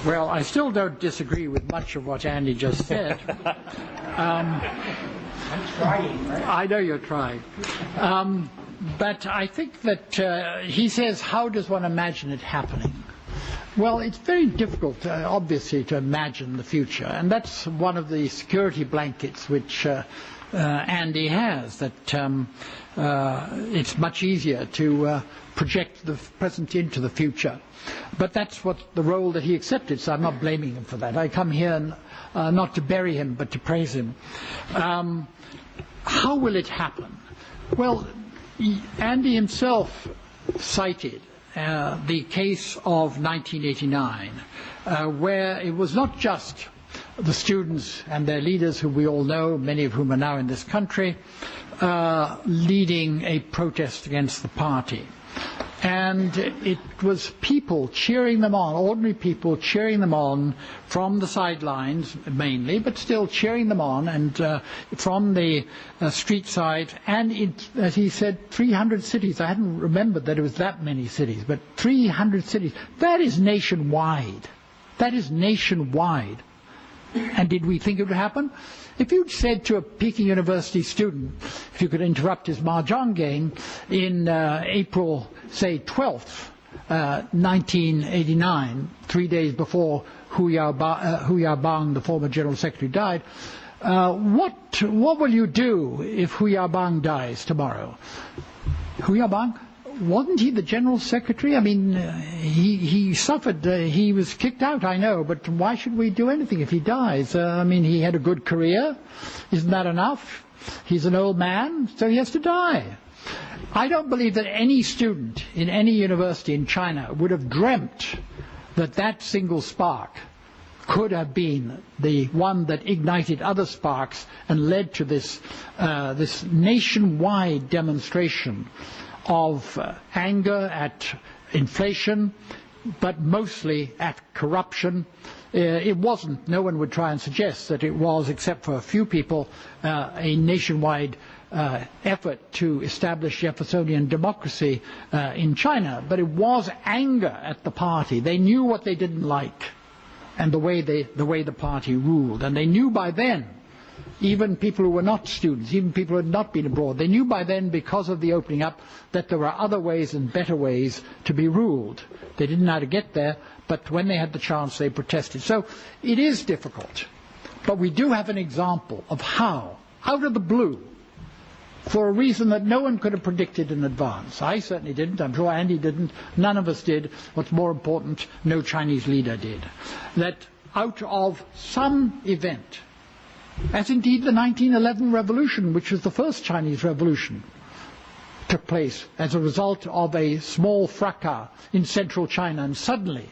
Well, I still don't disagree with much of what Andy just said. I'm trying, right? I know you're trying. But I think that he says, how does one imagine it happening? Well, it's very difficult, obviously, to imagine the future. And that's one of the security blankets which Andy has, that it's much easier to project the present into the future. But that's what the role that he accepted, so I'm not blaming him for that. I come here not to bury him, but to praise him. How will it happen? Well, Andy himself cited the case of 1989, where it was not just the students and their leaders, who we all know, many of whom are now in this country, leading a protest against the party. And it was people cheering them on, ordinary people cheering them on from the sidelines mainly, but still cheering them on, and from the street side. And as he said, 300 cities. I hadn't remembered that it was that many cities, but 300 cities. That is nationwide. That is nationwide. And did we think it would happen? If you'd said to a Peking University student, if you could interrupt his mahjong game in April, say, 12th, 1989, 3 days before Hu Yaobang, the former General Secretary, died, what will you do if Hu Yaobang dies tomorrow? Hu Yaobang? Wasn't he the General Secretary? I mean, he suffered. He was kicked out, I know, but why should we do anything if he dies? I mean, he had a good career. Isn't that enough? He's an old man, so he has to die. I don't believe that any student in any university in China would have dreamt that that single spark could have been the one that ignited other sparks and led to this nationwide demonstration of anger at inflation, but mostly at corruption. It wasn't, no one would try and suggest that it was, except for a few people, a nationwide effort to establish Jeffersonian democracy in China. But it was anger at the party. They knew what they didn't like and the way the party ruled. And they knew by then, even people who were not students, even people who had not been abroad, they knew by then, because of the opening up, that there were other ways and better ways to be ruled. They didn't know how to get there, but when they had the chance, they protested. So it is difficult. But we do have an example of how, out of the blue, for a reason that no one could have predicted in advance. I certainly didn't. I'm sure Andy didn't. None of us did. What's more important, no Chinese leader did. That out of some event, as indeed the 1911 revolution, which was the first Chinese revolution, took place as a result of a small fracas in central China, and suddenly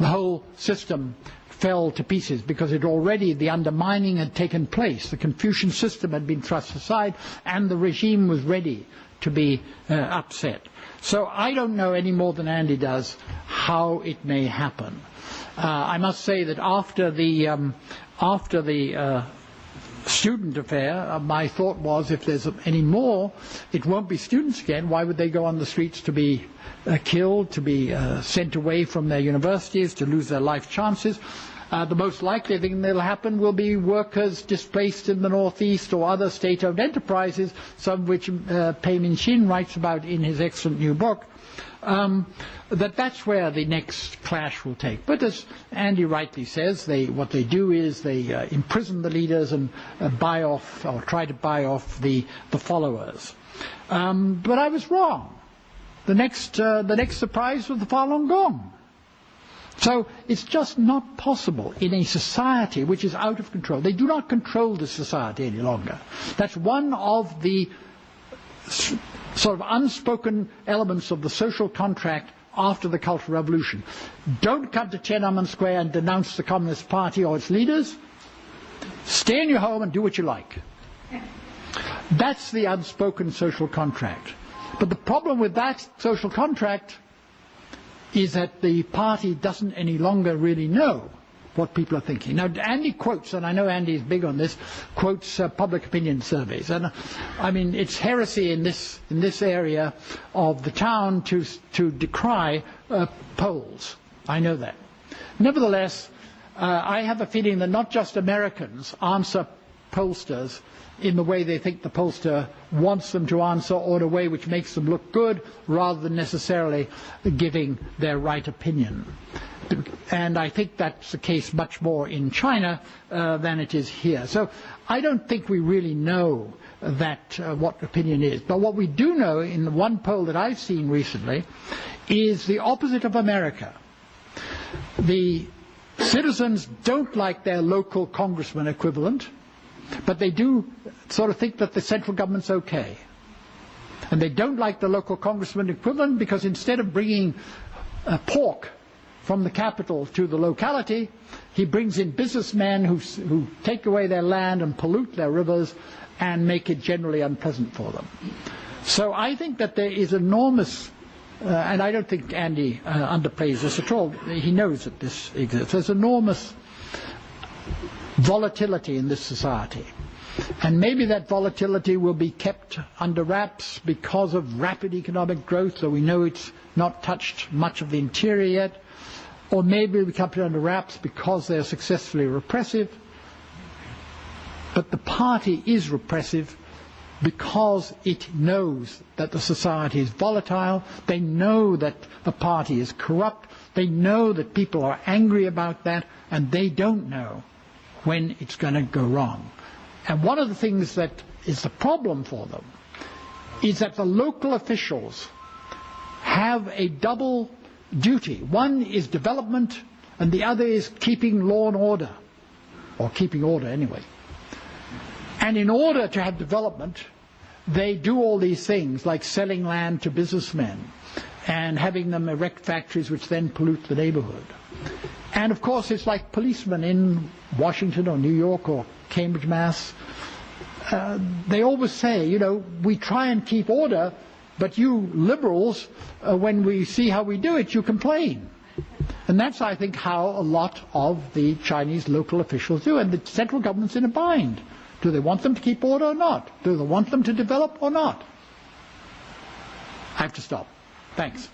the whole system fell to pieces because the undermining had taken place. The Confucian system had been thrust aside and the regime was ready to be upset. So I don't know any more than Andy does how it may happen. I must say that after the student affair, my thought was, if there's any more, it won't be students again. Why would they go on the streets to be killed, to be sent away from their universities, to lose their life chances? The most likely thing that will happen will be workers displaced in the northeast or other state-owned enterprises, some of which Pei Min-shin writes about in his excellent new book. That's where the next clash will take. But as Andy rightly says, what they do is they imprison the leaders and buy off, or try to buy off the followers. But I was wrong. The next surprise was the Falun Gong. So it's just not possible in a society which is out of control. They do not control the society any longer. That's one of the sort of unspoken elements of the social contract after the Cultural Revolution. Don't come to Tiananmen Square and denounce the Communist Party or its leaders. Stay in your home and do what you like. That's the unspoken social contract. But the problem with that social contract is that the party doesn't any longer really know what people are thinking. Now, Andy quotes, and I know Andy is big on this, quotes public opinion surveys. And I mean, it's heresy in this area of the town to decry polls. I know that. Nevertheless, I have a feeling that not just Americans answer pollsters in the way they think the pollster wants them to answer, or in a way which makes them look good, rather than necessarily giving their right opinion. And I think that's the case much more in China than it is here. So I don't think we really know that what opinion is. But what we do know in the one poll that I've seen recently is the opposite of America. The citizens don't like their local congressman equivalent, but they do sort of think that the central government's okay. And they don't like the local congressman equivalent because instead of bringing pork from the capital to the locality, he brings in businessmen who take away their land and pollute their rivers and make it generally unpleasant for them. So I think that there is enormous, and I don't think Andy underplays this at all, he knows that this exists, there's enormous volatility in this society. And maybe that volatility will be kept under wraps because of rapid economic growth, so we know it's not touched much of the interior yet. Or maybe we kept it under wraps because they're successfully repressive. But the party is repressive because it knows that the society is volatile. They know that the party is corrupt. They know that people are angry about that, and they don't know when it's going to go wrong. And one of the things that is the problem for them is that the local officials have a double duty. One is development, and the other is keeping law and order, or keeping order anyway. And in order to have development, they do all these things, like selling land to businessmen and having them erect factories which then pollute the neighborhood. And of course it's like policemen in Washington or New York or Cambridge, Mass. They always say, you know, we try and keep order, but you liberals, when we see how we do it, you complain. And that's, I think, how a lot of the Chinese local officials do. And the central government's in a bind. Do they want them to keep order or not? Do they want them to develop or not? I have to stop. Thanks.